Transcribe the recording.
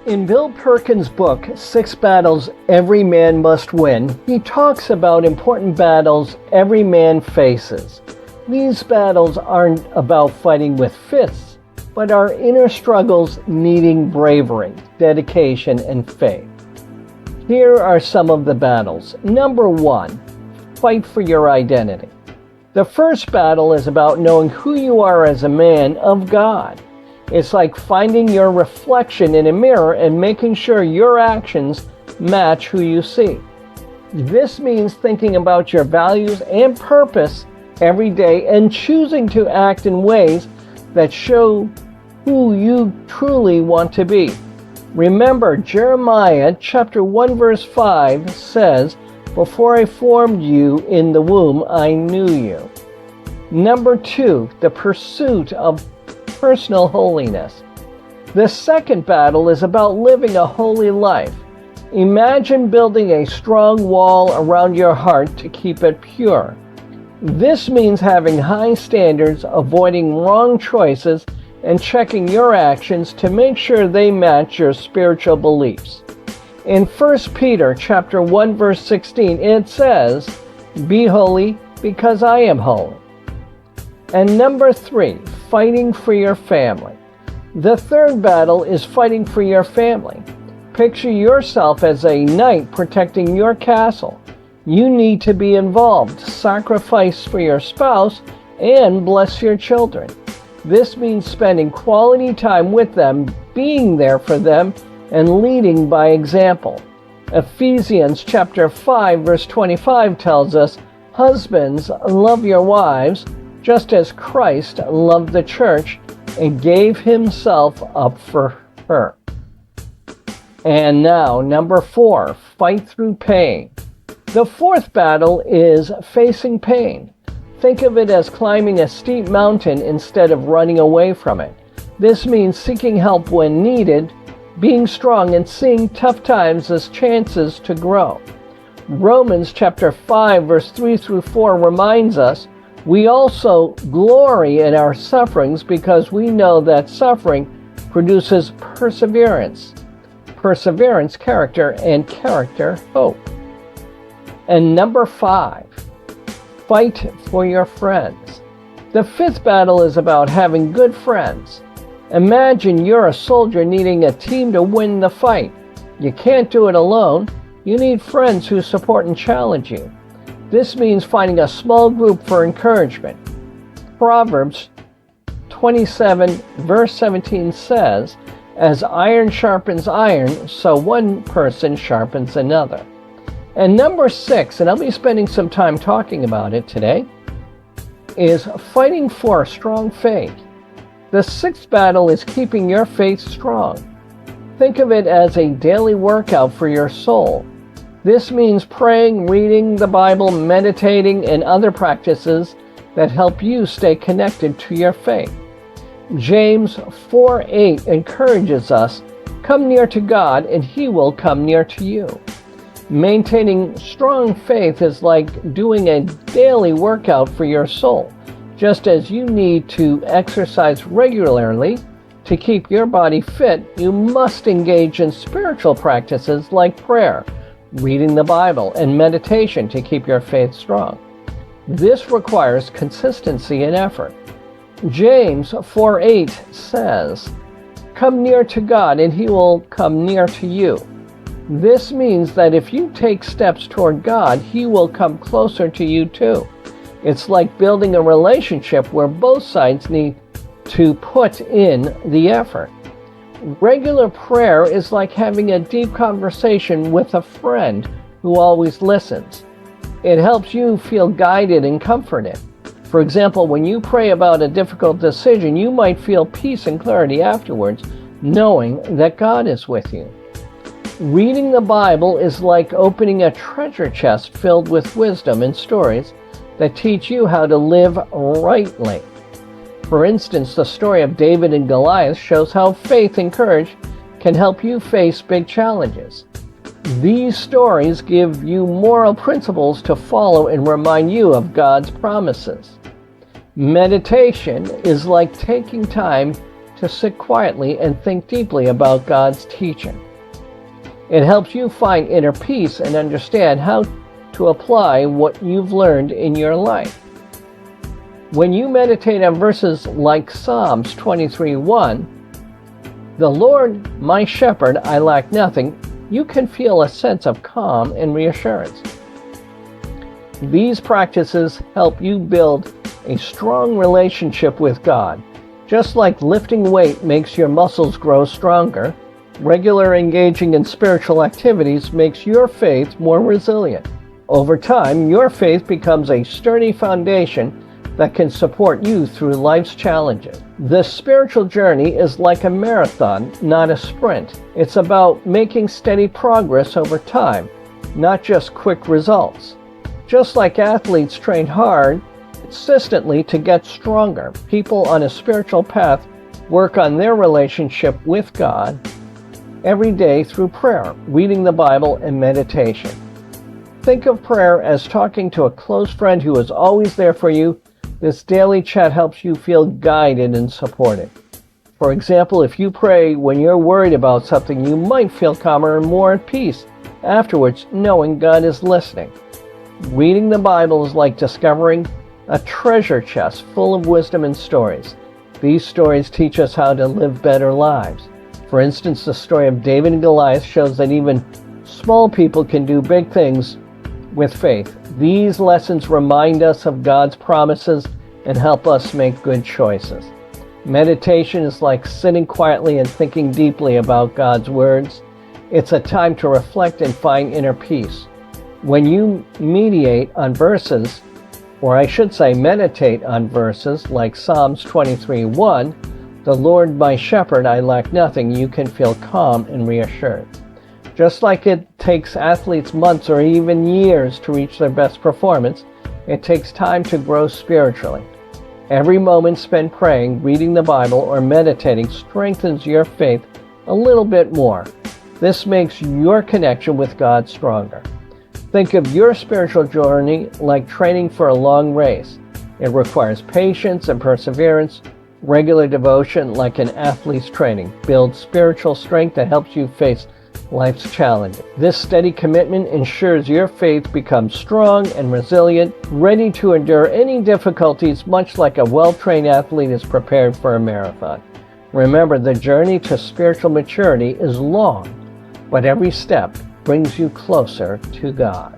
In Bill Perkins' book, Six Battles Every Man Must Win, he talks about important battles every man faces. These battles aren't about fighting with fists, but are inner struggles needing bravery, dedication, and faith. Here are some of the battles. Number 1, fight for your identity. The first battle is about knowing who you are as a man of God. It's like finding your reflection in a mirror and making sure your actions match who you see. This means thinking about your values and purpose every day and choosing to act in ways that show who you truly want to be. Remember, Jeremiah chapter 1 verse 5 says, "Before I formed you in the womb, I knew you." Number 2, the pursuit of personal holiness. The second battle is about living a holy life. Imagine building a strong wall around your heart to keep it pure. This means having high standards, avoiding wrong choices, and checking your actions to make sure they match your spiritual beliefs. In 1 Peter chapter 1 verse 16, it says, "Be holy because I am holy." And number 3, fighting for your family. The third battle is fighting for your family. Picture yourself as a knight protecting your castle. You need to be involved, sacrifice for your spouse, and bless your children. This means spending quality time with them, being there for them, and leading by example. Ephesians chapter 5 verse 25 tells us, "Husbands, love your wives, just as Christ loved the church and gave himself up for her." And now, number 4, fight through pain. The fourth battle is facing pain. Think of it as climbing a steep mountain instead of running away from it. This means seeking help when needed, being strong, and seeing tough times as chances to grow. Romans chapter 5 verse 3 through 4 reminds us, "We also glory in our sufferings because we know that suffering produces perseverance. Perseverance, character, and character, hope." And number 5, fight for your friends. The fifth battle is about having good friends. Imagine you're a soldier needing a team to win the fight. You can't do it alone. You need friends who support and challenge you. This means finding a small group for encouragement. Proverbs 27 verse 17 says, "As iron sharpens iron, so one person sharpens another." And number 6, and I'll be spending some time talking about it today, is fighting for a strong faith. The sixth battle is keeping your faith strong. Think of it as a daily workout for your soul. This means praying, reading the Bible, meditating, and other practices that help you stay connected to your faith. James 4:8 encourages us, "Come near to God, and He will come near to you." Maintaining strong faith is like doing a daily workout for your soul. Just as you need to exercise regularly to keep your body fit, you must engage in spiritual practices like prayer, reading the Bible, and meditation to keep your faith strong. This requires consistency and effort. James 4:8 says, "Come near to God, and He will come near to you." This means that if you take steps toward God, He will come closer to you too. It's like building a relationship where both sides need to put in the effort. Regular prayer is like having a deep conversation with a friend who always listens. It helps you feel guided and comforted. For example, when you pray about a difficult decision, you might feel peace and clarity afterwards, knowing that God is with you. Reading the Bible is like opening a treasure chest filled with wisdom and stories that teach you how to live rightly. For instance, the story of David and Goliath shows how faith and courage can help you face big challenges. These stories give you moral principles to follow and remind you of God's promises. Meditation is like taking time to sit quietly and think deeply about God's teaching. It helps you find inner peace and understand how to apply what you've learned in your life. When you meditate on verses like Psalms 23:1, "The Lord, my shepherd, I lack nothing," you can feel a sense of calm and reassurance. These practices help you build a strong relationship with God. Just like lifting weight makes your muscles grow stronger, regular engaging in spiritual activities makes your faith more resilient. Over time, your faith becomes a sturdy foundation that can support you through life's challenges. This spiritual journey is like a marathon, not a sprint. It's about making steady progress over time, not just quick results. Just like athletes train hard, consistently to get stronger, people on a spiritual path work on their relationship with God every day through prayer, reading the Bible, and meditation. Think of prayer as talking to a close friend who is always there for you. This daily chat helps you feel guided and supported. For example, if you pray when you're worried about something, you might feel calmer and more at peace afterwards, knowing God is listening. Reading the Bible is like discovering a treasure chest full of wisdom and stories. These stories teach us how to live better lives. For instance, the story of David and Goliath shows that even small people can do big things with faith. These lessons remind us of God's promises and help us make good choices. Meditation is like sitting quietly and thinking deeply about God's words. It's a time to reflect and find inner peace. When you meditate on verses like Psalms 23:1, "The Lord my shepherd, I lack nothing," you can feel calm and reassured. Just like it takes athletes months or even years to reach their best performance, it takes time to grow spiritually. Every moment spent praying, reading the Bible, or meditating strengthens your faith a little bit more. This makes your connection with God stronger. Think of your spiritual journey like training for a long race. It requires patience and perseverance. Regular devotion, like an athlete's training, builds spiritual strength that helps you face life's challenges. This steady commitment ensures your faith becomes strong and resilient, ready to endure any difficulties, much like a well-trained athlete is prepared for a marathon. Remember, the journey to spiritual maturity is long, but every step brings you closer to God.